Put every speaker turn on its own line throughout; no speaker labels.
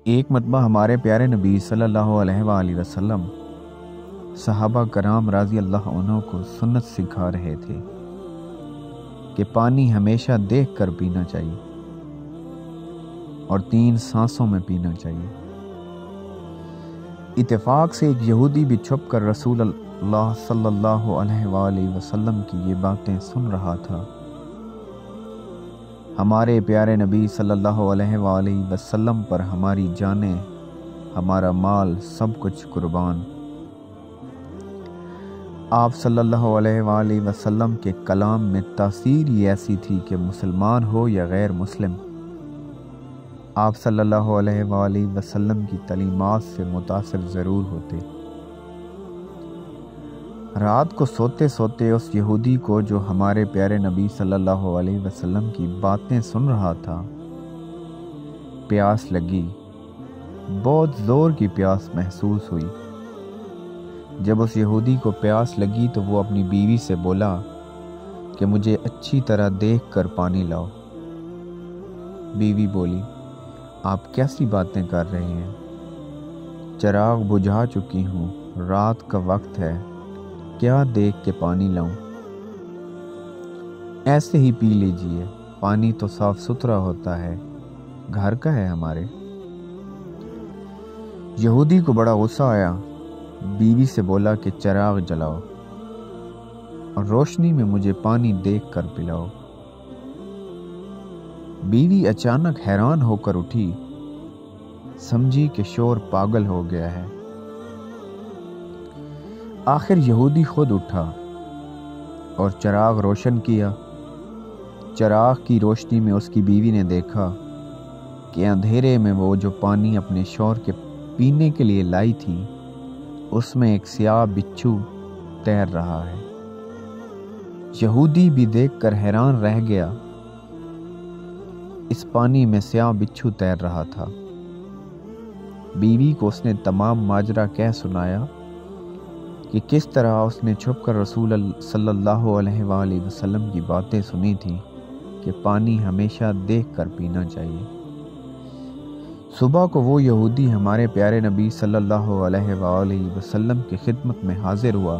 ایک مرتبہ ہمارے پیارے نبی صلی اللہ علیہ وآلہ وسلم صحابہ کرام رضی اللہ عنہ کو سنت سکھا رہے تھے کہ پانی ہمیشہ دیکھ کر پینا چاہیے اور 3 سانسوں میں پینا چاہیے۔ اتفاق سے ایک یہودی بھی چھپ کر رسول اللہ صلی اللہ علیہ وآلہ وسلم کی یہ باتیں سن رہا تھا۔ ہمارے پیارے نبی صلی اللہ علیہ وآلہ وسلم پر ہماری جانیں، ہمارا مال، سب کچھ قربان۔ آپ صلی اللہ علیہ وآلہ وسلم کے کلام میں تاثیر ہی ایسی تھی کہ مسلمان ہو یا غیر مسلم، آپ صلی اللہ علیہ وآلہ وسلم کی تعلیمات سے متاثر ضرور ہوتے۔ رات کو سوتے سوتے اس یہودی کو جو ہمارے پیارے نبی صلی اللہ علیہ وسلم کی باتیں سن رہا تھا، پیاس لگی، بہت زور کی پیاس محسوس ہوئی۔ جب اس یہودی کو پیاس لگی تو وہ اپنی بیوی سے بولا کہ مجھے اچھی طرح دیکھ کر پانی لاؤ۔ بیوی بولی، آپ کیسی باتیں کر رہے ہیں؟ چراغ بجھا چکی ہوں، رات کا وقت ہے، کیا دیکھ کے پانی لاؤں؟ ایسے ہی پی لیجئے، پانی تو صاف ستھرا ہوتا ہے، گھر کا ہے ہمارے۔ یہودی کو بڑا غصہ آیا، بیوی سے بولا کہ چراغ جلاؤ اور روشنی میں مجھے پانی دیکھ کر پلاؤ۔ بیوی اچانک حیران ہو کر اٹھی، سمجھی کہ شوہر پاگل ہو گیا ہے۔ آخر یہودی خود اٹھا اور چراغ روشن کیا۔ چراغ کی روشنی میں اس کی بیوی نے دیکھا کہ اندھیرے میں وہ جو پانی اپنے شوہر کے پینے کے لیے لائی تھی، اس میں ایک سیاہ بچھو تیر رہا ہے۔ یہودی بھی دیکھ کر حیران رہ گیا، اس پانی میں سیاہ بچھو تیر رہا تھا۔ بیوی کو اس نے تمام ماجرا کہہ سنایا کہ کس طرح اس نے چھپ کر رسول صلی اللہ علیہ وآلہ وسلم کی باتیں سنی تھی کہ پانی ہمیشہ دیکھ کر پینا چاہیے۔ صبح کو وہ یہودی ہمارے پیارے نبی صلی اللہ علیہ وآلہ وسلم کی خدمت میں حاضر ہوا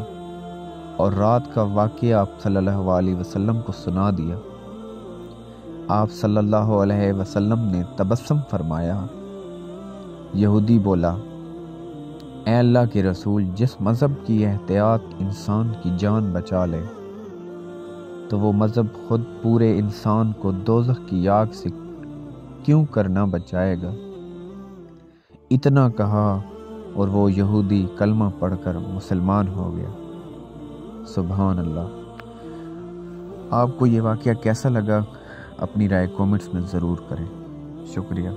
اور رات کا واقعہ آپ صلی اللہ علیہ وسلم کو سنا دیا۔ آپ صلی اللہ علیہ وسلم نے تبسم فرمایا۔ یہودی بولا، اے اللہ کے رسول، جس مذہب کی احتیاط انسان کی جان بچا لے تو وہ مذہب خود پورے انسان کو دوزخ کی آگ سے کیوں کرنا بچائے گا؟ اتنا کہا اور وہ یہودی کلمہ پڑھ کر مسلمان ہو گیا۔ سبحان اللہ۔ آپ کو یہ واقعہ کیسا لگا؟ اپنی رائے کومنٹس میں ضرور کریں۔ شکریہ۔